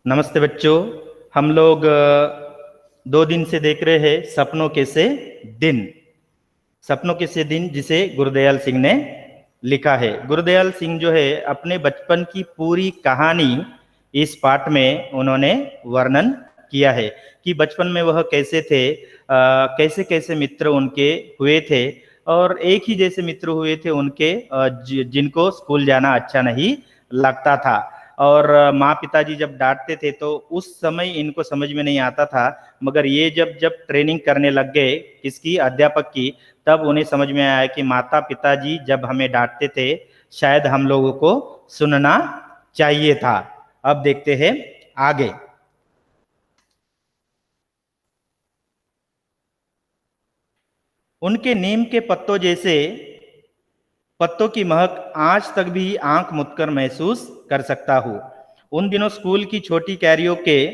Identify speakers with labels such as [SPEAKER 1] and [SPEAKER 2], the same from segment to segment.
[SPEAKER 1] नमस्ते बच्चों। हम लोग 2 दिन से देख रहे हैं सपनों के से दिन। सपनों के से दिन जिसे गुरुदयाल सिंह ने लिखा है। गुरुदयाल सिंह जो है अपने बचपन की पूरी कहानी इस पाठ में उन्होंने वर्णन किया है कि बचपन में वह कैसे थे, कैसे कैसे मित्र उनके हुए थे और एक ही जैसे मित्र हुए थे उनके, जिनको स्कूल जाना अच्छा नहीं लगता था। और माँ पिताजी जब डांटते थे तो उस समय इनको समझ में नहीं आता था, मगर ये जब जब ट्रेनिंग करने लग गए किसकी, अध्यापक की, तब उन्हें समझ में आया कि माता पिताजी जब हमें डांटते थे शायद हम लोगों को सुनना चाहिए था। अब देखते हैं आगे। उनके नीम के पत्तों जैसे पत्तों की महक आज तक भी आंख मूंदकर महसूस कर सकता हूँ। उन दिनों स्कूल की छोटी कैरियों के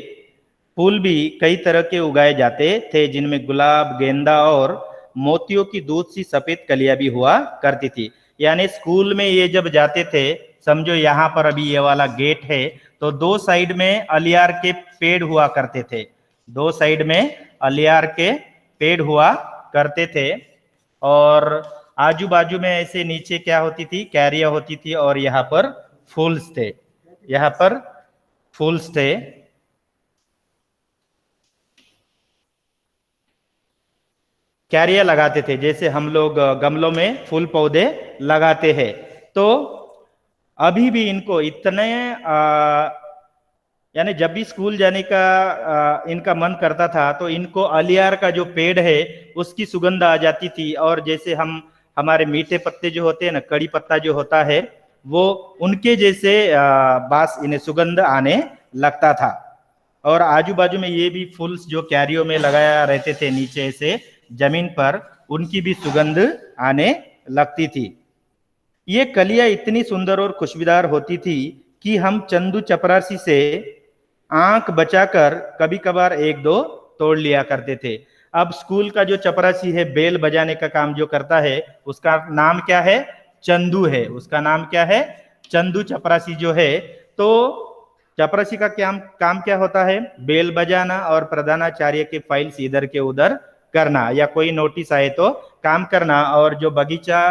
[SPEAKER 1] फूल भी कई तरह के उगाए जाते थे, जिनमें गुलाब, गेंदा और मोतियों की दूध सी सफेद कलियां भी हुआ करती थी। यानी स्कूल में ये जब जाते थे, समझो यहाँ पर अभी ये वाला गेट है तो दो साइड में अलियार के पेड़ हुआ करते थे। दो साइड में अलियार के पेड़ हुआ करते थे और आजू बाजू में ऐसे नीचे क्या होती थी, कैरिया होती थी और यहाँ पर फूल्स थे। यहाँ पर फूल्स थे। क्यारियां लगाते थे जैसे हम लोग गमलों में फूल पौधे लगाते हैं। तो अभी भी इनको इतने यानी जब भी स्कूल जाने का इनका मन करता था तो इनको अलियार का जो पेड़ है उसकी सुगंध आ जाती थी। और जैसे हम हमारे मीठे पत्ते जो होते हैं ना, कड़ी पत्ता जो होता है, वो उनके जैसे बास इन्हें सुगंध आने लगता था। और आजू बाजू में ये भी फूल्स जो क्यारियों में लगाया रहते थे नीचे से जमीन पर, उनकी भी सुगंध आने लगती थी। ये कलियां इतनी सुंदर और खुशबूदार होती थी कि हम चंदू चपरासी से आंख बचाकर कभी कभार एक दो तोड़ लिया करते थे। अब स्कूल का जो चपरासी है, बेल बजाने का काम जो करता है, उसका नाम क्या है? चंदू है। उसका नाम क्या है? चंदू चपरासी जो है। तो चपरासी का काम क्या होता है? बेल बजाना और प्रधानाचार्य के फाइल्स इधर के उधर करना, या कोई नोटिस आए तो काम करना, और जो बगीचा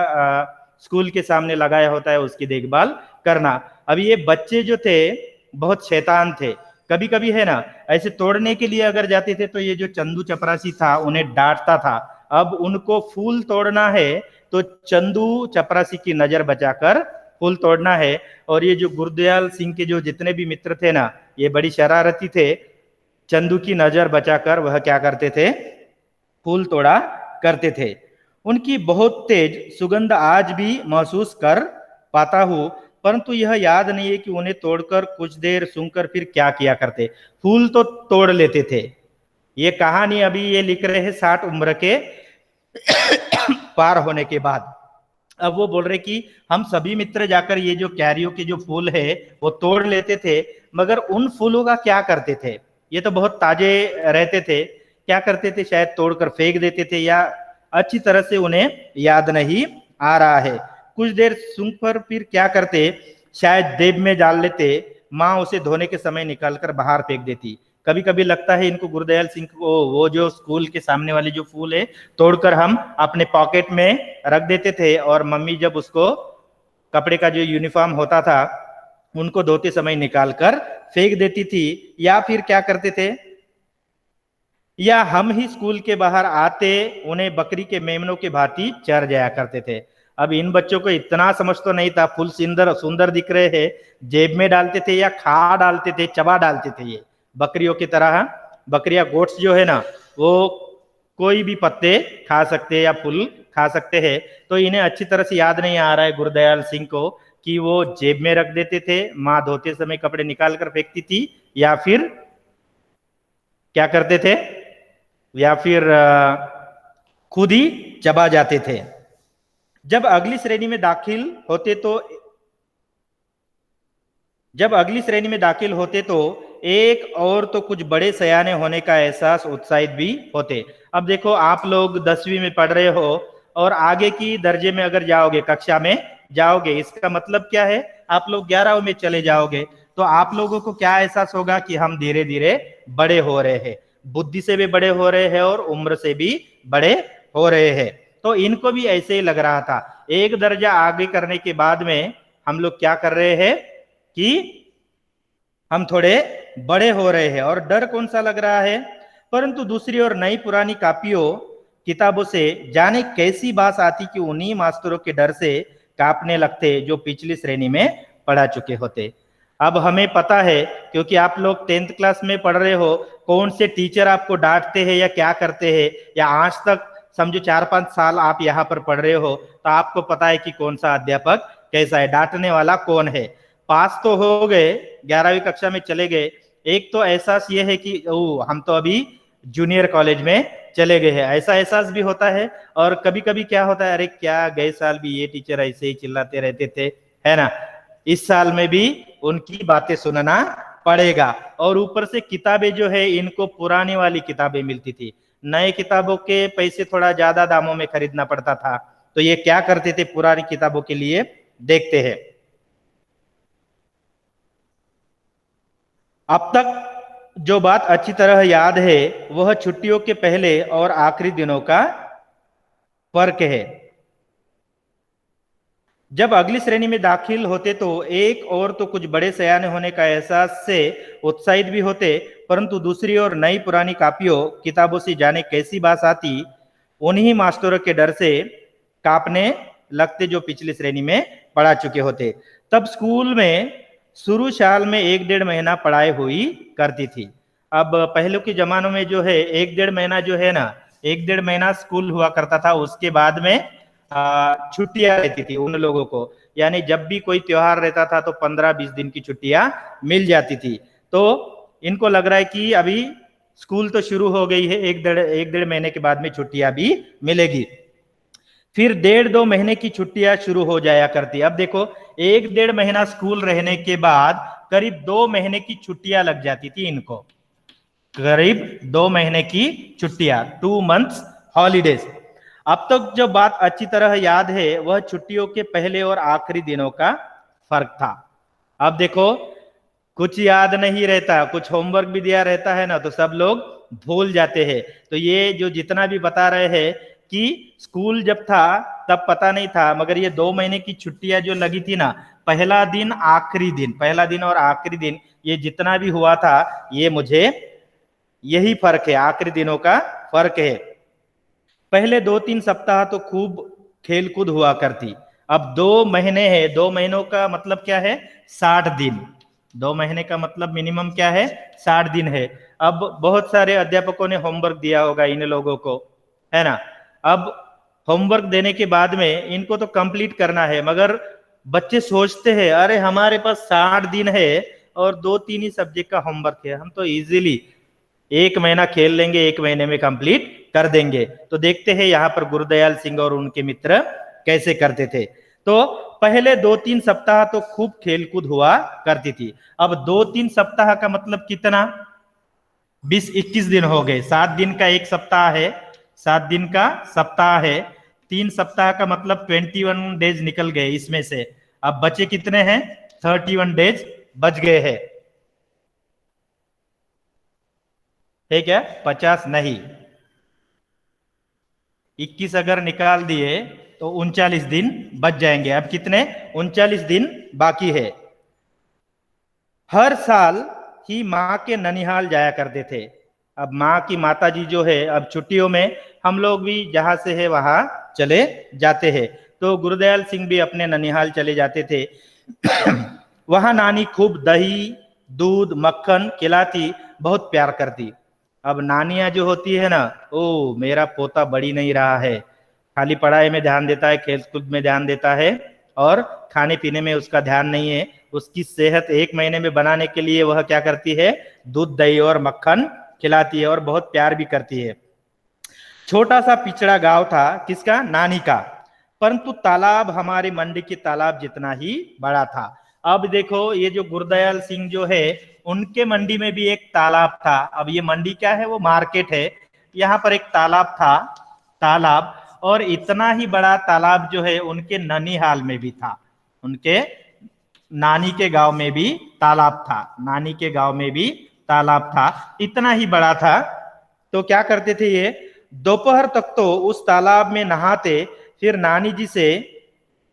[SPEAKER 1] स्कूल के सामने लगाया होता है उसकी देखभाल करना। अब ये बच्चे जो थे बहुत शैतान थे। कभी कभी है ना, ऐसे तोड़ने के लिए अगर जाते थे तो ये जो चंदू चपरासी था उन्हें डांटता था। अब उनको फूल तोड़ना है तो चंदू चपरासी की नजर बचाकर फूल तोड़ना है। और ये जो गुरुदयाल सिंह के जो जितने भी मित्र थे ना, ये बड़ी शरारती थे। चंदू की नजर बचाकर वह क्या करते थे? फूल तोड़ा करते थे। उनकी बहुत तेज सुगंध आज भी महसूस कर पाता हूं, परंतु यह याद नहीं है कि उन्हें तोड़कर कुछ देर सूंघकर फिर क्या किया करते। फूल तो तोड़ लेते थे। ये कहानी अभी ये लिख रहे हैं 60 उम्र के पार होने के बाद। अब वो बोल रहे कि हम सभी मित्र जाकर ये जो कैरियों के जो फूल है वो तोड़ लेते थे, मगर उन फूलों का क्या करते थे? ये तो बहुत ताजे रहते थे, क्या करते थे? शायद तोड़कर फेंक देते थे, या अच्छी तरह से उन्हें याद नहीं आ रहा है। कुछ देर सूंघ पर फिर क्या करते? शायद देव में डाल लेते। माँ उसे धोने के समय निकालकर बाहर फेंक देती। कभी कभी लगता है इनको, गुरुदयाल सिंह को, वो जो स्कूल के सामने वाले जो फूल है तोड़कर हम अपने पॉकेट में रख देते थे, और मम्मी जब उसको कपड़े का जो यूनिफॉर्म होता था उनको धोते समय निकालकर फेंक देती थी। या फिर क्या करते थे, या हम ही स्कूल के बाहर आते उन्हें बकरी के मेमनों के भांति चर जाया करते थे। अब इन बच्चों को इतना समझ तो नहीं था, फूल सुंदर सुंदर दिख रहे हैं, जेब में डालते थे या खा डालते थे, चबा डालते थे। ये बकरियों की तरह, बकरियां गोट्स जो है ना, वो कोई भी पत्ते खा सकते हैं या फूल खा सकते हैं। तो इन्हें अच्छी तरह से याद नहीं आ रहा है गुरुदयाल सिंह को कि वो जेब में रख देते थे, माँ धोते समय कपड़े निकाल कर फेंकती थी, या फिर क्या करते थे, या फिर खुद ही चबा जाते थे। जब अगली श्रेणी में दाखिल होते तो एक और तो कुछ बड़े सयाने होने का एहसास उत्साहित भी होते। अब देखो, आप लोग 10वीं में पढ़ रहे हो और आगे की दर्जे में अगर जाओगे, कक्षा में जाओगे, इसका मतलब क्या है? आप लोग 11वीं में चले जाओगे। तो आप लोगों को क्या एहसास होगा कि हम धीरे धीरे बड़े हो रहे हैं, बुद्धि से भी बड़े हो रहे हैं और उम्र से भी बड़े हो रहे हैं। तो इनको भी ऐसे ही लग रहा था। एक दर्जा आगे करने के बाद में हम लोग क्या कर रहे हैं कि हम थोड़े बड़े हो रहे हैं और डर कौन सा लग रहा है। परंतु दूसरी ओर नई पुरानी कापियों किताबों से जाने कैसी बात आती कि उन्हीं मास्टरों के डर से कांपने लगते जो पिछली श्रेणी में पढ़ा चुके होते। अब हमें पता है, क्योंकि आप लोग 10th क्लास में पढ़ रहे हो, कौन से टीचर आपको डांटते हैं या क्या करते हैं, या आज तक समझो 4-5 साल आप यहाँ पर पढ़ रहे हो, तो आपको पता है कि कौन सा अध्यापक कैसा है, डांटने वाला कौन है। पास तो हो गए, 11वीं कक्षा में चले गए, एक तो एहसास ये है कि हम तो अभी जूनियर कॉलेज में चले गए हैं, ऐसा एहसास भी होता है। और कभी कभी क्या होता है, अरे क्या गए साल भी ये टीचर ऐसे ही चिल्लाते रहते थे, है ना, इस साल में भी उनकी बातें सुनना पड़ेगा। और ऊपर से किताबें जो है, इनको पुरानी वाली किताबें मिलती थी, नए किताबों के पैसे थोड़ा ज्यादा दामों में खरीदना पड़ता था। तो ये क्या करते थे, पुरानी किताबों के लिए देखते हैं। अब तक जो बात अच्छी तरह याद है वह छुट्टियों के पहले और आखिरी दिनों का फर्क है। जब अगली श्रेणी में दाखिल होते तो एक और तो कुछ बड़े सयाने होने का एहसास से उत्साहित भी होते, परंतु दूसरी ओर नई पुरानी कापियों किताबों से जाने कैसी बात आती, उन्हीं मास्टरों के डर से कांपने लगते जो पिछली श्रेणी में पढ़ा चुके होते। तब स्कूल में शुरू साल में 1-1.5 महीना पढ़ाई हुई करती थी। अब पहले के जमानों में जो है 1-1.5 महीना जो है ना, 1-1.5 महीना स्कूल हुआ करता था, उसके बाद में छुट्टियां रहती थी उन लोगों को, यानी जब भी कोई त्योहार रहता था तो 15-20 दिन की छुट्टियां मिल जाती थी। तो इनको लग रहा है कि अभी स्कूल तो शुरू हो गई है, 1-1.5 महीने के बाद में छुट्टियां भी मिलेगी। फिर 1.5-2 महीने की छुट्टियां शुरू हो जाया करती। अब देखो, 1-1.5 महीना स्कूल रहने के बाद करीब 2 महीने की छुट्टियां लग जाती थी इनको, करीब 2 महीने की छुट्टियां, 2 मंथ्स हॉलीडेज। अब तक जो बात अच्छी तरह याद है वह छुट्टियों के पहले और आखिरी दिनों का फर्क था। अब देखो, कुछ याद नहीं रहता, कुछ होमवर्क भी दिया रहता है ना, तो सब लोग भूल जाते हैं। तो ये जो जितना भी बता रहे हैं कि स्कूल जब था तब पता नहीं था, मगर ये 2 महीने की छुट्टियां जो लगी थी ना, पहला दिन आखिरी दिन, पहला दिन और आखिरी दिन, ये जितना भी हुआ था, ये मुझे यही फर्क है, आखिरी दिनों का फर्क है। पहले 2-3 सप्ताह तो खूब खेल कूद हुआ करती। अब 2 महीने है, 2 महीनों का मतलब क्या है, 60 दिन। 2 महीने का मतलब मिनिमम क्या है, 60 दिन है। अब बहुत सारे अध्यापकों ने होमवर्क दिया होगा इन लोगों को, है ना। अब होमवर्क देने के बाद में इनको तो कंप्लीट करना है, मगर बच्चे सोचते हैं अरे हमारे पास 60 दिन है और 2-3 ही सब्जेक्ट का होमवर्क है, हम तो इजीली 1 महीना खेल लेंगे, 1 महीने में कंप्लीट कर देंगे। तो देखते हैं यहाँ पर गुरुदयाल सिंह और उनके मित्र कैसे करते थे। तो पहले 2-3 सप्ताह तो खूब खेलकूद हुआ करती थी। अब 2-3 सप्ताह का मतलब कितना, 20-21 दिन हो गए। 7 दिन का एक सप्ताह है, 7 दिन का सप्ताह है, 3 सप्ताह का मतलब 21 डेज निकल गए इसमें से। अब बचे कितने हैं, 31 डेज बच गए हैं, है क्या, 50 नहीं, 21 अगर निकाल दिए तो 39 दिन बच जाएंगे। अब कितने, 39 दिन बाकी है। हर साल ही माँ के ननिहाल जाया करते थे। अब माँ की माता जी जो है, अब छुट्टियों में हम लोग भी जहां से है वहां चले जाते हैं। तो गुरुदयाल सिंह भी अपने ननिहाल चले जाते थे। वहां नानी खूब दही दूध मक्खन खिलाती, बहुत प्यार करती। अब नानियां जो होती है ना, ओ मेरा पोता बढ़ी नहीं रहा है, खाली पढ़ाई में ध्यान देता है, खेल कूद में ध्यान देता है और खाने पीने में उसका ध्यान नहीं है। उसकी सेहत 1 महीने में बनाने के लिए वह क्या करती है, दूध दही और मक्खन खिलाती है और बहुत प्यार भी करती है। छोटा सा पिछड़ा गांव था, किसका, नानी का, परंतु तालाब हमारे मंडी के तालाब जितना ही बड़ा था। अब देखो, ये जो गुरुदयाल सिंह जो है, उनके मंडी में भी एक तालाब था। अब ये मंडी क्या है, वो मार्केट है, यहाँ पर एक तालाब था, तालाब, और इतना ही बड़ा तालाब जो है उनके ननिहाल में भी था, उनके नानी के गांव में भी तालाब था, नानी के गांव में भी तालाब था, इतना ही बड़ा था। तो क्या करते थे ये, दोपहर तक तो उस तालाब में नहाते, फिर नानी जी से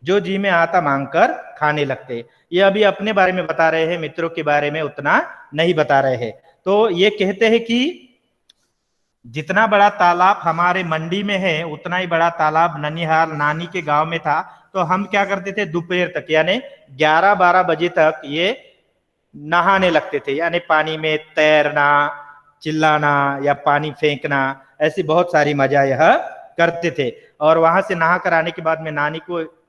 [SPEAKER 1] जो जी में आता मांगकर खाने लगते। ये अभी अपने बारे में बता रहे हैं, मित्रों के बारे में उतना नहीं बता रहे हैं। तो ये कहते हैं कि जितना बड़ा तालाब हमारे मंडी में है, उतना ही बड़ा तालाब ननिहाल नानी के गांव में था। तो हम क्या करते थे, दोपहर तक यानी 11-12 बजे तक ये नहाने लगते थे, यानी पानी में तैरना, चिल्लाना या पानी फेंकना, ऐसी बहुत सारी मजा यह करते थे। और वहां से नहा कर आने के बाद में नानी को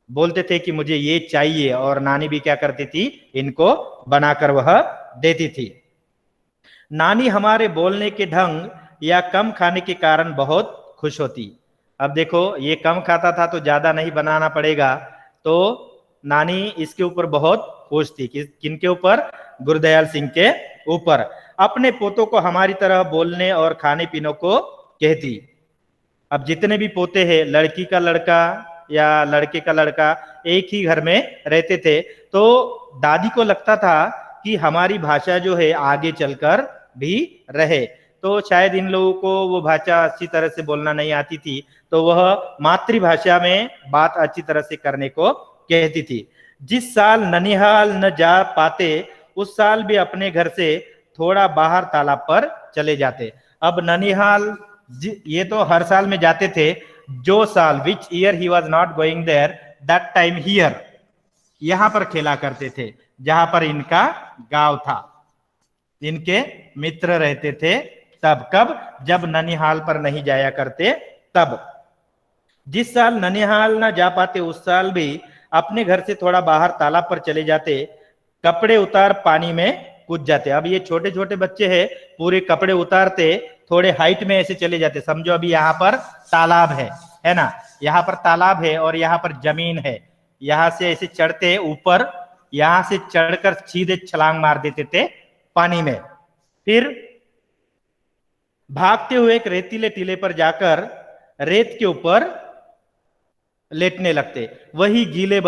[SPEAKER 1] बोलते थे कि मुझे ये चाहिए, और नानी भी क्या करती थी, इनको बनाकर वह देती थी। नानी हमारे बोलने के ढंग या कम खाने के कारण बहुत खुश होती। अब देखो, ये कम खाता था तो ज्यादा नहीं बनाना पड़ेगा, तो नानी इसके ऊपर बहुत खुश थी। किनके ऊपर, गुरुदयाल सिंह के ऊपर। अपने पोतों को हमारी तरह बोलने और खाने पीने को कहती। अब जितने भी पोते हैं, लड़की का लड़का या लड़के का लड़का, एक ही घर में रहते थे, तो दादी को लगता था कि हमारी भाषा जो है आगे चलकर भी रहे। तो शायद इन लोगों को वो भाषा अच्छी तरह से बोलना नहीं आती थी, तो वह मातृभाषा में बात अच्छी तरह से करने को कहती थी। जिस साल ननिहाल न जा पाते, उस साल भी अपने घर से थोड़ा बाहर तालाब पर चले जाते। अब ननिहाल ये तो हर साल में जाते थे, जो साल which year he was not going there, that time here, यहां पर खेला करते थे जहां पर इनका गांव था, इनके मित्र रहते थे। तब कब, जब ननिहाल पर नहीं जाया करते तब। जिस साल ननिहाल ना जा पाते, उस साल भी अपने घर से थोड़ा बाहर तालाब पर चले जाते, कपड़े उतार पानी में कूद जाते। अब ये छोटे छोटे बच्चे हैं, पूरे कपड़े उतारते, थोड़े हाइट में ऐसे चले जाते। समझो अभी यहाँ पर तालाब है ना, यहाँ पर तालाब है और यहाँ पर जमीन है, यहाँ से ऐसे चढ़ते ऊपर, यहाँ से चढ़कर सीधे छलांग मार देते थे पानी में। फिर भागते हुए एक रेतीले टीले पर जाकर रेत के ऊपर लेटने लगते, वही गीले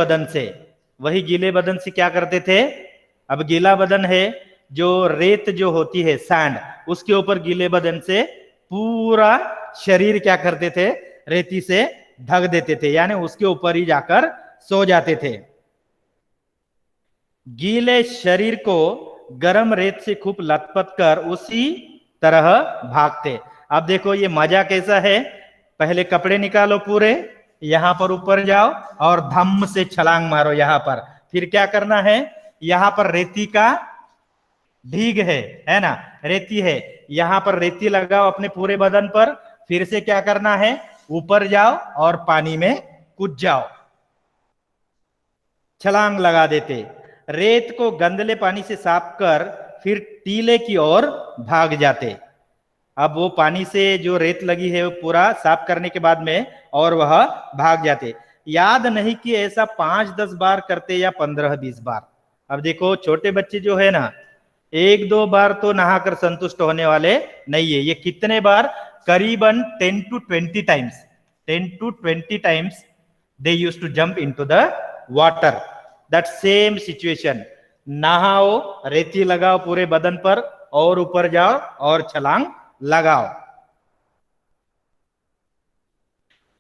[SPEAKER 1] बदन से क्या करते थे। अब गीला बदन है, जो रेत जो होती है सैंड, उसके ऊपर गीले बदन से पूरा शरीर क्या करते थे, रेती से ढक देते थे, यानी उसके ऊपर ही जाकर सो जाते थे। गीले शरीर को गर्म रेत से खूब लथपथ कर उसी तरह भागते। अब देखो ये मजा कैसा है, पहले कपड़े निकालो पूरे, यहां पर ऊपर जाओ और धम्म से छलांग मारो यहां पर। फिर क्या करना है, यहां पर रेती का भीग है ना, रेती है, यहां पर रेती लगाओ अपने पूरे बदन पर। फिर से क्या करना है, ऊपर जाओ और पानी में कूद जाओ, छलांग लगा देते। रेत को गंदले पानी से साफ कर फिर टीले की ओर भाग जाते। अब वो पानी से जो रेत लगी है वो पूरा साफ करने के बाद में और वह भाग जाते। याद नहीं कि ऐसा 5-10 बार करते या 15-20 बार। अब देखो छोटे बच्चे जो है ना, 1-2 बार तो नहाकर संतुष्ट होने वाले नहीं है, ये कितने बार, करीबन 10 to 20 times they used to jump into the water. That same situation, नहाओ, रेती लगाओ पूरे बदन पर और ऊपर जाओ और छलांग लगाओ।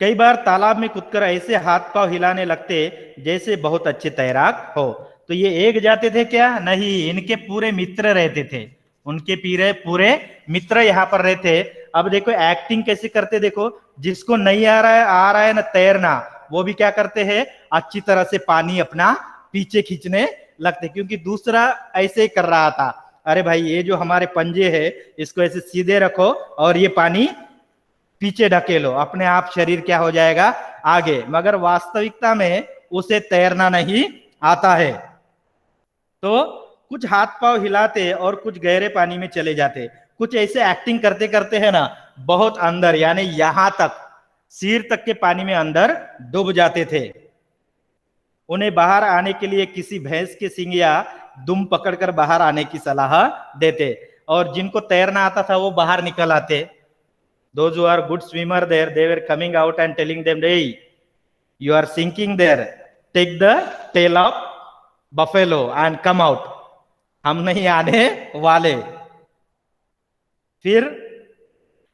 [SPEAKER 1] कई बार तालाब में कूदकर ऐसे हाथ पांव हिलाने लगते जैसे बहुत अच्छे तैराक हो। तो ये एक जाते थे क्या, नहीं, इनके पूरे मित्र रहते थे, उनके पूरे मित्र यहाँ पर रहते। अब देखो एक्टिंग कैसे करते, देखो जिसको नहीं आ रहा है ना तैरना, वो भी क्या करते हैं, अच्छी तरह से पानी अपना पीछे खींचने लगते, क्योंकि दूसरा ऐसे ही कर रहा था, अरे भाई ये जो हमारे पंजे है इसको ऐसे सीधे रखो और ये पानी पीछे ढकेलो, अपने आप शरीर क्या हो जाएगा, आगे। मगर वास्तविकता में उसे तैरना नहीं आता है। तो कुछ हाथ पांव हिलाते और कुछ गहरे पानी में चले जाते, कुछ ऐसे एक्टिंग करते करते है ना बहुत अंदर, यानी यहां तक सिर तक के पानी में अंदर डूब जाते थे। उन्हें बाहर आने के लिए किसी भैंस के सिंग या दुम पकड़कर बाहर आने की सलाह देते, और जिनको तैरना आता था वो बाहर निकल आते। Those who are good swimmer there, they were coming out and telling them, hey, you are sinking there, take the tail of buffalo and come out. हम नहीं आने वाले। फिर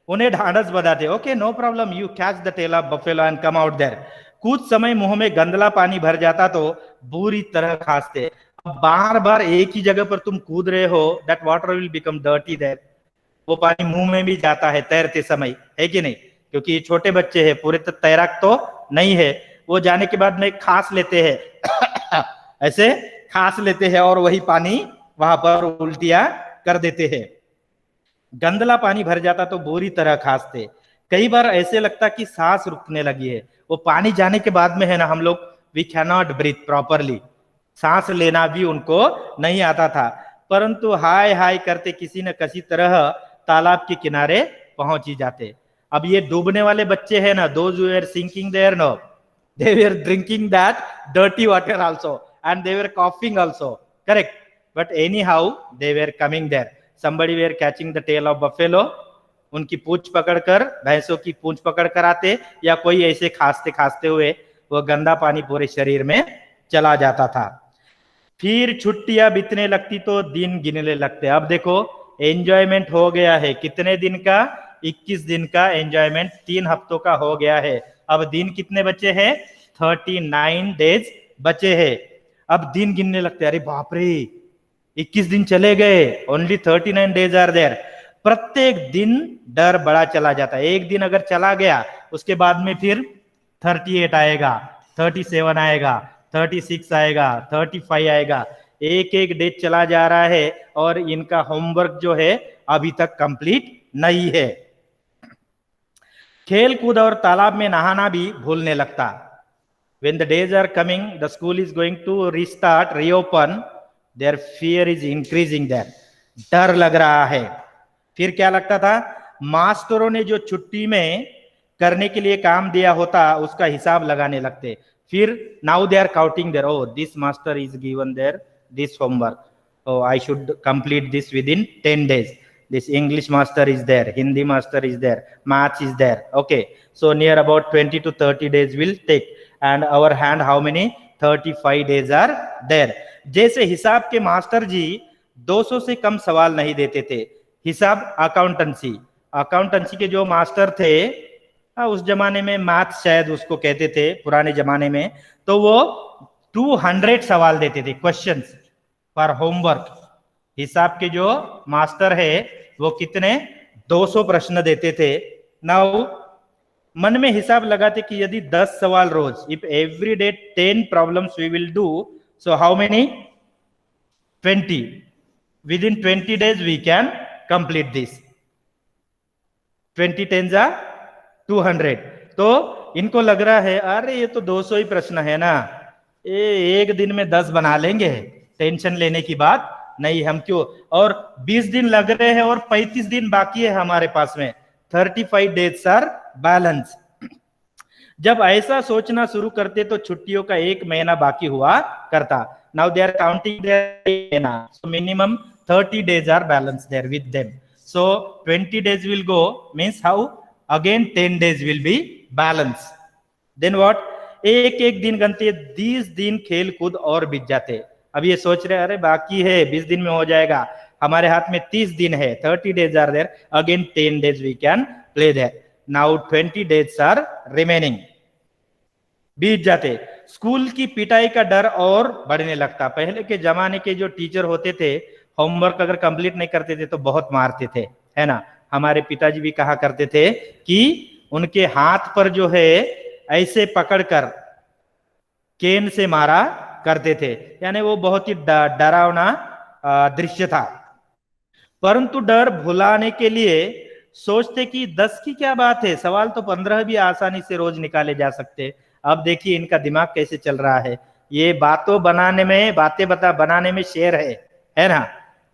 [SPEAKER 1] उन्हें ढांढस बंधाते, okay no problem, you catch the tail of buffalo and come out there. कुछ समय मुंह में गंदला पानी भर जाता तो बुरी तरह खांसते। अब बार बार एक ही जगह पर तुम कूद रहे हो, that water will become dirty there. वो पानी मुंह में भी जाता है तैरते समय, है कि नहीं? क्योंकि ये छोटे बच्चे हैं, पूरे तैराक तो नहीं है। वो जाने के बाद में खांस लेते हैं ऐसे खांस लेते हैं और वही पानी वहां पर उल्टियां कर देते हैं। गंदला पानी भर जाता तो बुरी तरह खांसते। कई बार ऐसे लगता कि सांस रुकने लगी है। वो पानी जाने के बाद में है ना, हम लोग we can not breathe properly, सांस लेना भी उनको नहीं आता था। परंतु हाय हाय करते किसी न किसी तरह तालाब के किनारे पहुंच ही जाते। अब ये डूबने वाले बच्चे हैं ना, those who are sinking there, no, they were drinking that dirty water also and they were coughing also, correct? But anyhow they were coming there. Somebody were catching the tail of buffalo, उनकी पूंछ पकड़कर, भैंसों की पूंछ पकड़कर आते, या कोई ऐसे खांसते खांसते हुए वो गंदा पानी पूरे शरीर में चला जाता था। फिर छुट्टियां बीतने लगती तो दिन गिनने लगते। अब देखो एंजॉयमेंट हो गया है, कितने दिन का? 21 दिन का एंजॉयमेंट 3 हफ्तों का हो गया है। अब दिन कितने बचे हैं? 39 डेज बचे हैं। अब दिन गिनने लगते, अरे बाप रे 21 दिन चले गए, ओनली 39 डेज आर देयर। प्रत्येक दिन डर बड़ा चला जाता है। एक दिन अगर चला गया, उसके बाद में फिर 38 आएगा, 37 आएगा, 36 आएगा, 35 आएगा। एक एक डेट चला जा रहा है और इनका होमवर्क जो है अभी तक कंप्लीट नहीं है। खेल कूद और तालाब में नहाना भी भूलने लगता। When the days are coming, the school is going to restart, reopen, their fear is increasing there. डर लग रहा है। फिर क्या लगता था? मास्टरों ने जो छुट्टी में करने के लिए काम दिया होता उसका हिसाब लगाने लगते। फिर now they are counting there, oh this master is given there this homework, oh I should complete this within 10 days. This English master is there, Hindi master is there, maths is there. Okay, so near about 20 to 30 days will take, and our hand how many? 35 days are there. जैसे हिसाब के master जी 200 से कम सवाल नहीं देते थे। हिसाब accountancy के जो मास्टर थे, उस जमाने में मैथ्स शायद उसको कहते थे पुराने जमाने में, तो वो 200 सवाल देते थे, क्वेश्चंस फॉर होमवर्क। हिसाब के जो मास्टर है वो कितने? 200 प्रश्न देते थे। नाउ मन में हिसाब लगाते कि यदि 10 सवाल रोज, if every day 10 problems we will do, so how many? 20. Within 20 days we can complete this. 20 10 जा 200। तो इनको लग रहा है अरे ये तो 200 ही प्रश्न है ना, ये एक दिन में 10 बना लेंगे, टेंशन लेने की बात नहीं, हम क्यों। और 20 दिन लग रहे हैं और 35 दिन बाकी है हमारे पास में, 35 डेज आर बैलेंस। जब ऐसा सोचना शुरू करते तो छुट्टियों का 1 महीना बाकी हुआ करता। Now they are counting there, so minimum 30 days are balanced there with them. So 20 days will go, means how? Again 10 days will be balanced. Then what? एक एक दिन गनते 20 दिन खेल कूद और बीत जाते। अब ये सोच रहे अरे बाकी है 20 दिन में हो जाएगा, हमारे हाथ में 30 दिन है, 30 days are there, again 10 days we can play there. Now 20 days are remaining. बीत जाते। स्कूल की पिटाई का डर और बढ़ने लगता। पहले के जमाने के जो टीचर होते थे, होमवर्क अगर कंप्लीट नहीं करते थे तो बहुत मारते थे, है ना। हमारे पिताजी भी कहा करते थे कि उनके हाथ पर जो है ऐसे पकड़कर केन से मारा करते थे, यानी वो बहुत ही डरावना दृश्य था। परंतु डर भुलाने के लिए सोचते कि 10 की क्या बात है, सवाल तो 15 भी आसानी से रोज निकाले जा सकते। अब देखिए इनका दिमाग कैसे चल रहा है, ये बातें बनाने में शेर है ना,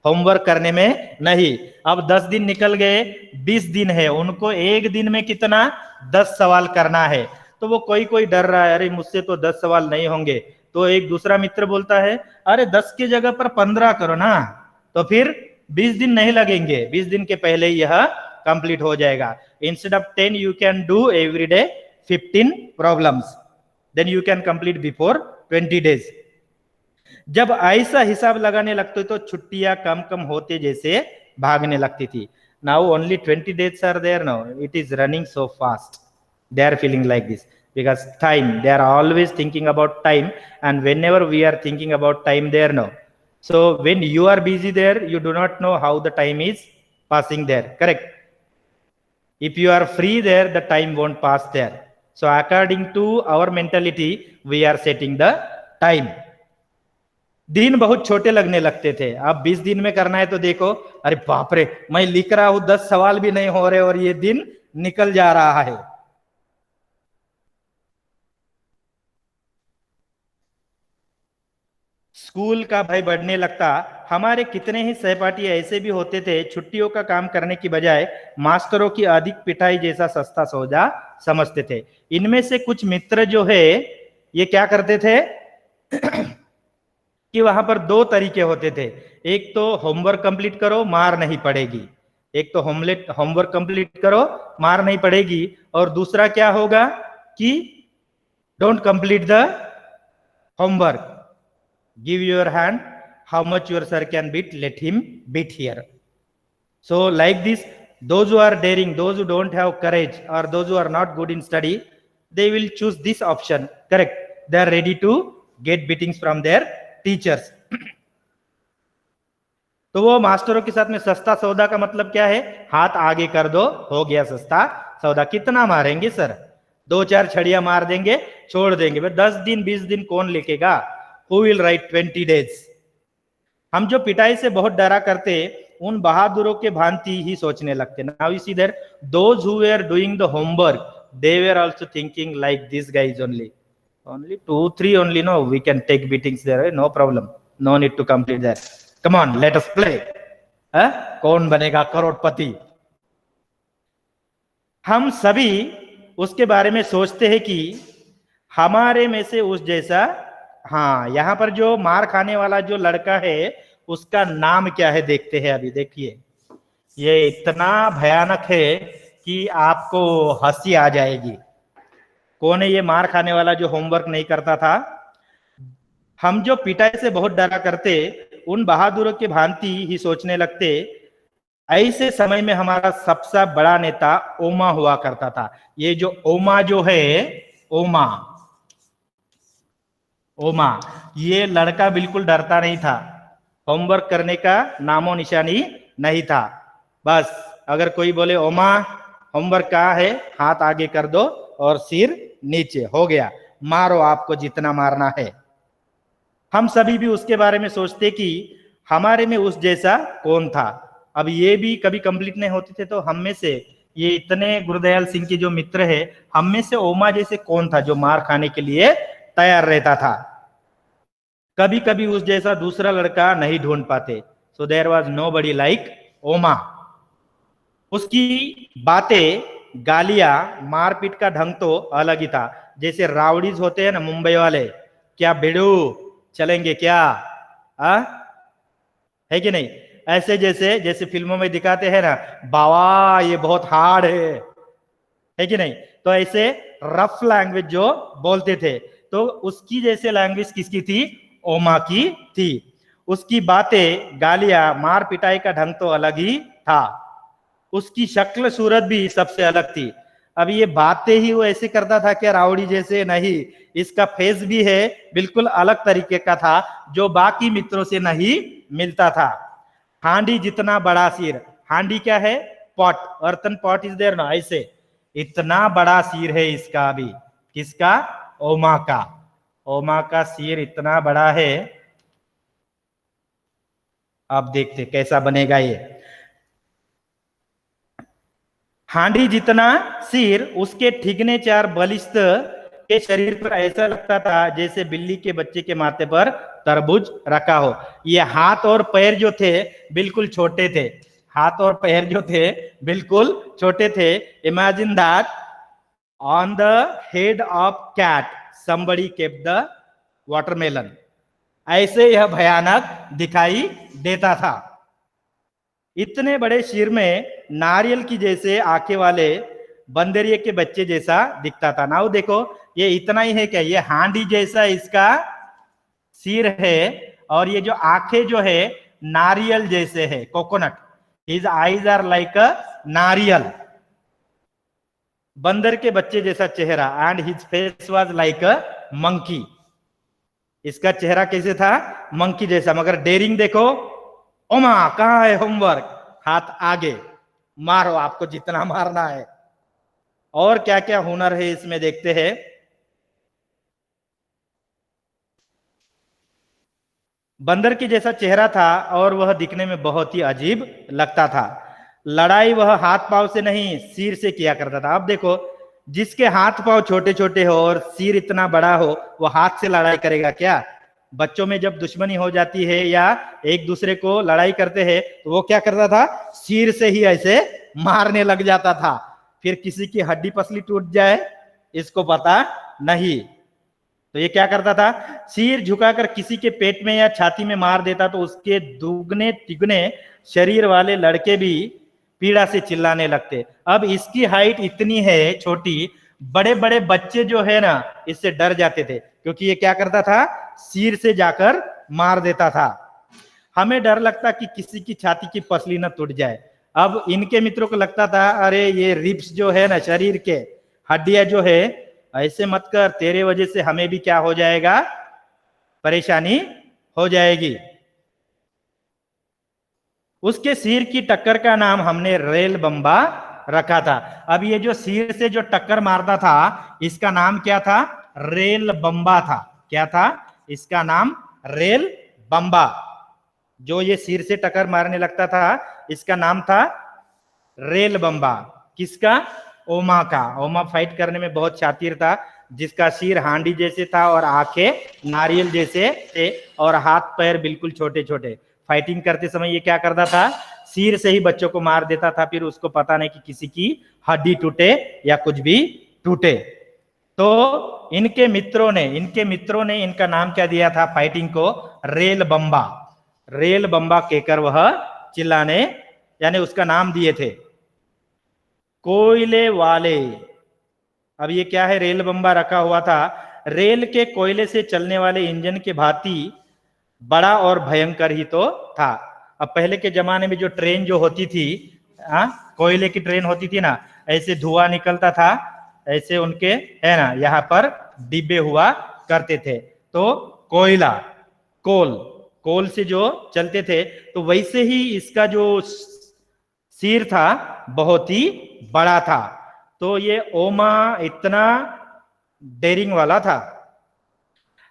[SPEAKER 1] होमवर्क करने में नहीं। अब 10 दिन निकल गए, 20 दिन है, उनको एक दिन में कितना? 10 सवाल करना है। तो वो कोई डर रहा है, अरे मुझसे तो 10 सवाल नहीं होंगे। तो एक दूसरा मित्र बोलता है अरे 10 की जगह पर 15 करो ना, तो फिर 20 दिन नहीं लगेंगे, 20 दिन के पहले यह कंप्लीट हो जाएगा। Instead of 10 you can do every day 15 problems, then you can complete before 20 days. जब ऐसा हिसाब लगाने लगते तो छुट्टियां कम कम होते जैसे भागने लगती थी. Now only 20 days are there now. It is running so fast. They are feeling like this because time. They are always thinking about time, and whenever we are thinking about time, there now. So when you are busy there, you do not know how the time is passing there. Correct. If you are free there, the time won't pass there. So according to our mentality, we are setting the time. दिन बहुत छोटे लगने लगते थे. अब 20 दिन में करना है तो देखो, अरे बाप रे, मैं लिख रहा हूं 10 सवाल भी नहीं हो रहे और ये दिन निकल जा रहा है. स्कूल का भय बढ़ने लगता. हमारे कितने ही सहपाठी ऐसे भी होते थे, छुट्टियों का काम करने की बजाय मास्टरों की अधिक पिटाई जैसा सस्ता सौदा समझते थे. इनमें से कुछ मित्र जो है ये क्या करते थे कि वहां पर दो तरीके होते थे. एक तो होमवर्क कंप्लीट करो, मार नहीं पड़ेगी. एक तो होमवर्क कंप्लीट करो, मार नहीं पड़ेगी. और दूसरा क्या होगा कि don't complete the homework, give your hand, how much your sir can beat, let him beat here. So like this, those who are daring, those who don't have courage, or those who are not good in study, they will choose this option. Correct. They are ready to get beatings from their teachers. तो वो मास्टरों के साथ में सस्ता सौदा का मतलब क्या है? हाथ आगे कर दो, हो गया सस्ता सौदा. कितना मारेंगे सर? 2-4 छड़ियां मार देंगे, छोड़ देंगे. 10 दिन 20 दिन कौन लिखेगा? Who will write 20 days? हम जो पिटाई से बहुत डरा करते, उन बहादुरों के भांति ही सोचने लगते. Now you see there, those who were doing the homework, they were also thinking like this guys only. Only 2-3 only, no, we can take beatings there, no problem, no need to complete that. Come on, let us play. कौन बनेगा करोड़पति? हम सभी उसके बारे में सोचते हैं कि हमारे में से उस जैसा. हाँ, यहां पर जो मार खाने वाला जो लड़का है उसका नाम क्या है देखते हैं. अभी देखिए, ये इतना भयानक है कि आपको हंसी आ जाएगी. कौन है ये मार खाने वाला जो होमवर्क नहीं करता था? हम जो पिटाई से बहुत डरा करते, उन बहादुरों के भांति ही सोचने लगते. ऐसे समय में हमारा सबसे बड़ा नेता ओमा हुआ करता था. ये जो ओमा जो है, ओमा, ये लड़का बिल्कुल डरता नहीं था. होमवर्क करने का नामो निशानी नहीं था. बस अगर कोई बोले ओमा होमवर्क कहाँ है, हाथ आगे कर दो और सिर नीचे, हो गया, मारो आपको जितना मारना है. हम सभी भी उसके बारे में सोचते कि हमारे में उस जैसा कौन था. अब ये भी कभी कंप्लीट नहीं होते थे, तो हम में से ये इतने गुरुदयाल सिंह के जो मित्र है, हम में से ओमा जैसे कौन था जो मार खाने के लिए तैयार रहता था. कभी कभी उस जैसा दूसरा लड़का नहीं ढूंढ पाते. So there was nobody like ओमा. उसकी बातें, गालियां, मारपीट का ढंग तो अलग ही था. जैसे राउडीज होते हैं ना मुंबई वाले, क्या बेड़ू चलेंगे क्या, है कि नहीं? ऐसे जैसे फिल्मों में दिखाते हैं ना, बाबा ये बहुत हार्ड है कि नहीं? तो ऐसे रफ लैंग्वेज जो बोलते थे, तो उसकी जैसे लैंग्वेज किसकी थी? ओमा की थी. उसकी बातें, गालियां, मार पिटाई का ढंग तो अलग ही था. उसकी शक्ल सूरत भी सबसे अलग थी. अब ये बातें ही वो ऐसे करता था क्या रावड़ी जैसे? नहीं, इसका फेस भी है बिल्कुल अलग तरीके का था, जो बाकी मित्रों से नहीं मिलता था. हांडी जितना बड़ा सिर, हांडी क्या है? Pot, earthen pot is there ना, ऐसे इतना बड़ा सिर है इसका. भी किसका? ओमा का. ओमा का सिर इतना बड़ा है. अब देखते कैसा बनेगा ये. हांडी जितना सिर, उसके ठिगने 4 बलिष्ठ के शरीर पर ऐसा लगता था जैसे बिल्ली के बच्चे के माथे पर तरबूज रखा हो. ये हाथ और पैर जो थे बिल्कुल छोटे थे. हाथ और पैर जो थे बिल्कुल छोटे थे. Imagine that on the head of cat somebody kept the watermelon. ऐसे यह भयानक दिखाई देता था. इतने बड़े सिर में नारियल की जैसे आंखें वाले बंदरिये के बच्चे जैसा दिखता था. नाउ देखो, ये इतना ही है क्या? ये हांडी जैसा इसका सिर है, और ये जो आंखें जो है नारियल जैसे है, coconut. His eyes are like a नारियल, बंदर के बच्चे जैसा चेहरा। And his face was like a monkey, इसका चेहरा कैसे था, मंकी जैसा। मगर डेयरिंग देखो, ओमा कहां है होमवर्क, हाथ आगे, मारो आपको जितना मारना है। और क्या क्या हुनर है इसमें देखते हैं। बंदर की जैसा चेहरा था और वह दिखने में बहुत ही अजीब लगता था। लड़ाई वह हाथ पांव से नहीं सिर से किया करता था। अब देखो, जिसके हाथ पांव छोटे छोटे हो और सिर इतना बड़ा हो, वो हाथ से लड़ाई करेगा क्या। बच्चों में जब दुश्मनी हो जाती है या एक दूसरे को लड़ाई करते हैं, तो वो क्या करता था, सिर से ही ऐसे मारने लग जाता था। फिर किसी की हड्डी पसली टूट जाए इसको पता नहीं। तो ये क्या करता था, सिर झुकाकर किसी के पेट में या छाती में मार देता, तो उसके दुगने तिगने शरीर वाले लड़के भी पीड़ा से चिल्लाने लगते। अब इसकी हाइट इतनी है छोटी, बड़े बड़े बच्चे जो है ना इससे डर जाते थे, क्योंकि ये क्या करता था, सिर से जाकर मार देता था। हमें डर लगता कि किसी की छाती की पसली न टूट जाए। अब इनके मित्रों को लगता था, अरे ये रिब्स जो है ना, शरीर के हड्डियां जो है, ऐसे मत कर, तेरे वजह से हमें भी क्या हो जाएगा, परेशानी हो जाएगी। उसके सिर की टक्कर का नाम हमने रेल बम्बा रखा था। अब ये जो सिर से जो टक्कर मारता था, इसका नाम क्या था, रेल बम्बा था। क्या था इसका नाम, रेल बम्बा। जो ये सिर से टक्कर मारने लगता था, इसका नाम था रेल बम्बा। किसका, ओमा का। ओमा फाइट करने में बहुत शातिर था, जिसका सिर हांडी जैसे था और आंखें नारियल जैसे थे और हाथ पैर बिल्कुल छोटे छोटे। फाइटिंग करते समय ये क्या करता था, सिर से ही बच्चों को मार देता था, फिर उसको पता नहीं कि किसी की हड्डी टूटे या कुछ भी टूटे। तो इनके मित्रों ने इनका नाम क्या दिया था फाइटिंग को, रेल बम्बा। रेल बम्बा कहकर वह चिल्लाने, यानी उसका नाम दिए थे। कोयले वाले, अब ये क्या है, रेल बम्बा रखा हुआ था। रेल के कोयले से चलने वाले इंजन के भांति बड़ा और भयंकर ही तो था। अब पहले के जमाने में जो ट्रेन जो होती थी, कोयले की ट्रेन होती थी ना, ऐसे धुआं निकलता था, ऐसे उनके है ना यहाँ पर डिब्बे हुआ करते थे। तो कोयला, कोल से जो चलते थे, तो वैसे ही इसका जो सिर था बहुत ही बड़ा था। तो ये ओमा इतना डेयरिंग वाला था।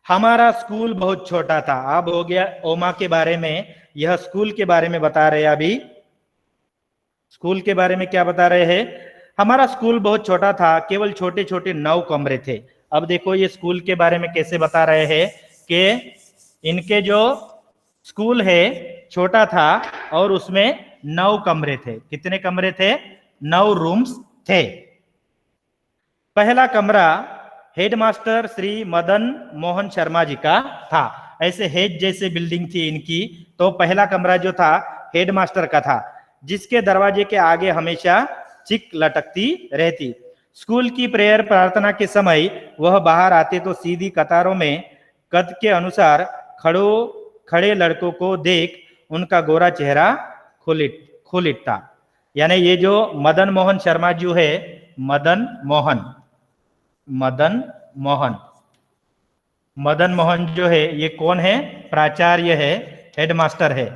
[SPEAKER 1] हमारा स्कूल बहुत छोटा था। अब हो गया ओमा के बारे में, यह स्कूल के बारे में बता रहे हैं। अभी स्कूल के बारे में क्या बता रहे हैं, हमारा स्कूल बहुत छोटा था, केवल छोटे छोटे 9 कमरे थे। अब देखो ये स्कूल के बारे में कैसे बता रहे हैं कि इनके जो स्कूल है छोटा था और उसमें 9 कमरे थे। कितने कमरे थे, 9 रूम्स थे। पहला कमरा हेडमास्टर श्री मदन मोहन शर्मा जी का था। ऐसे हेड जैसे बिल्डिंग थी इनकी। तो पहला कमरा जो था हेडमास्टर का था, जिसके दरवाजे के आगे हमेशा चिक लटकती रहती। स्कूल की प्रेयर प्रार्थना के समय वह बाहर आते तो सीधी कतारों में कद के अनुसार खड़े लड़कों को देख उनका गोरा चेहरा खुल उठता। यानी ये जो मदन मोहन शर्मा जी है, मदन मोहन जो है, ये कौन है, प्राचार्य है, हेडमास्टर है,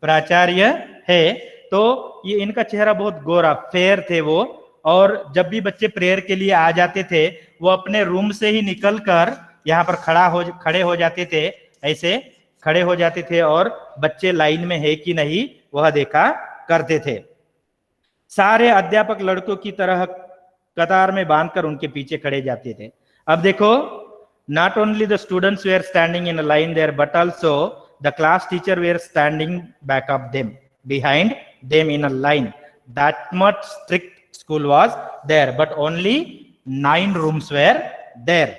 [SPEAKER 1] प्राचार्य है। तो ये इनका चेहरा बहुत गोरा, फेयर थे वो। और जब भी बच्चे प्रेयर के लिए आ जाते थे, वो अपने रूम से ही निकलकर यहाँ पर खड़े हो जाते थे, ऐसे खड़े हो जाते थे और बच्चे लाइन में है कि नहीं वह देखा करते थे। सारे अध्यापक लड़कों की तरह कतार में बांधकर उनके पीछे खड़े जाते थे। अब देखो, not only the students were standing in a line there, but also the class teacher were standing back of them, behind them in a line. That much strict school was there, but only 9 rooms were there.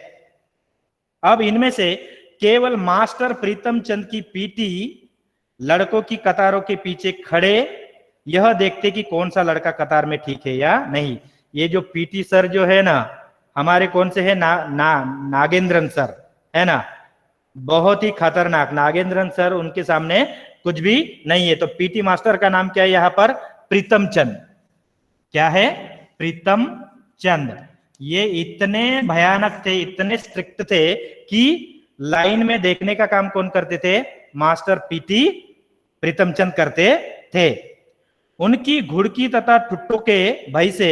[SPEAKER 1] अब इनमें से केवल master प्रीतम चंद की PT लड़कों की कतारों के पीछे खड़े यह देखते कि कौन सा लड़का कतार में ठीक है या नहीं। ये जो पीटी सर जो है ना, हमारे कौन से है, नागेंद्रन सर है ना, बहुत ही खतरनाक, नागेंद्रन सर उनके सामने कुछ भी नहीं है। तो पीटी मास्टर का नाम क्या है यहाँ पर? प्रीतम चंद। क्या है? प्रीतम चंद। ये इतने भयानक थे, इतने स्ट्रिक्ट थे कि लाइन में देखने का काम कौन करते थे? मास्टर पीटी प्रीतम चंद करते थे। उनकी घुड़की तथा ठुट्टों के भय से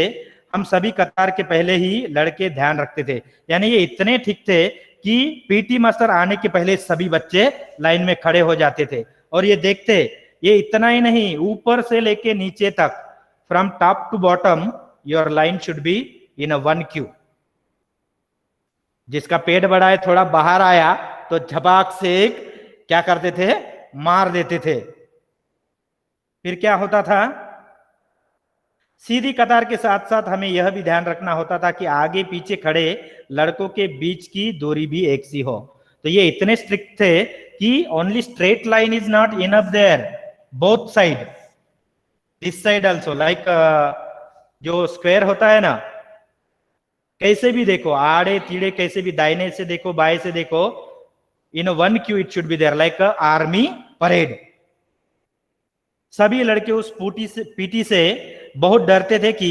[SPEAKER 1] हम सभी कतार के पहले ही लड़के ध्यान रखते थे। यानी ये इतने ठीक थे कि पीटी मास्टर आने के पहले सभी बच्चे लाइन में खड़े हो जाते थे और ये देखते। ये इतना ही नहीं, ऊपर से लेके नीचे तक, from top to bottom your line should be in a 1 queue. जिसका पेट बड़ा है, थोड़ा बाहर आया तो झपाक से एक क्या करते थे? मार देते थे। फिर क्या होता था? सीधी कतार के साथ साथ हमें यह भी ध्यान रखना होता था कि आगे पीछे खड़े लड़कों के बीच की दूरी भी एक सी हो। तो ये इतने स्ट्रिक्ट थे कि only straight line is not enough there, both side, this side also, like जो स्क्वायर होता है ना, कैसे भी देखो, आड़े तीड़े कैसे भी, दाहिने से देखो बाएं से देखो, in 1 queue it should be there, like army parade. सभी लड़के उस पीटी से बहुत डरते थे कि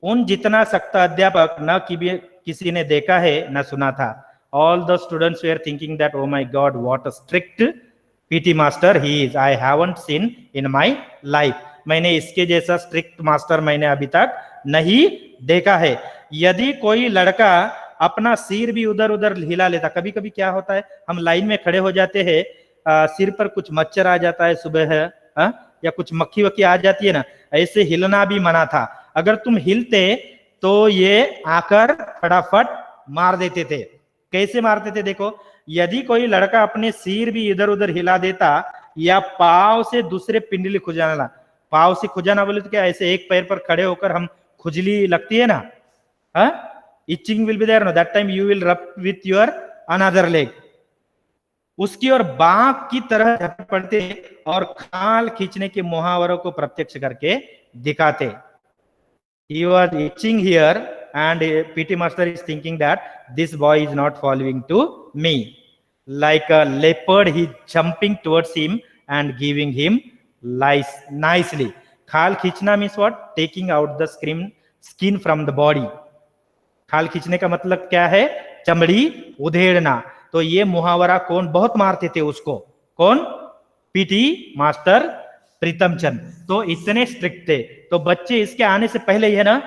[SPEAKER 1] उन जितना सख्त अध्यापक न किसी ने देखा है न सुना था। All the students were thinking that oh my god what a strict PT master he is, I haven't seen in my life. मैंने इसके जैसा स्ट्रिक्ट मास्टर मैंने अभी तक नहीं देखा है। यदि कोई लड़का अपना सिर भी उधर उधर हिला लेता, कभी कभी क्या होता है, हम लाइन में खड़े हो जाते हैं, सिर पर कुछ मच्छर आ जाता है सुबह है, या कुछ मक्खी वक्खी आ जाती है ना, ऐसे हिलना भी मना था। अगर तुम हिलते तो ये आकर फटाफट मार देते थे। कैसे मारते थे देखो, यदि कोई लड़का अपने सिर भी इधर उधर हिला देता या पाव से दूसरे पिंडली खुजाना, पाव से खुजाना बोले तो क्या, ऐसे एक पैर पर खड़े होकर हम खुजली लगती है ना, itching will be there no, that time you will rub with your another leg, उसकी और बाघ की तरह झपट पड़ते और खाल खींचने के मुहावरों को प्रत्यक्ष करके दिखाते। He was itching here and PT master is thinking that this boy is not following to me. Like a leopard, he jumping towards him and giving him lice nicely. खाल खींचना means what? Taking out the skin from the body. खाल खींचने का मतलब क्या है? चमड़ी उधेड़ना। तो ये मुहावरा कौन बहुत मारते थे उसको? कौन? पीटी मास्टर प्रीतम चंद। तो इतने स्ट्रिक्ट थे, तो बच्चे इसके आने से पहले ही है ना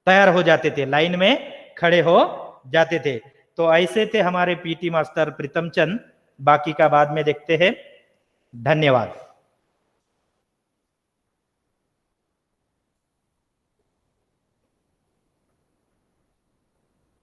[SPEAKER 1] तैयार हो जाते थे, लाइन में खड़े हो जाते थे। तो ऐसे थे हमारे पीटी मास्टर प्रीतम चंद। बाकी का बाद में देखते हैं। धन्यवाद।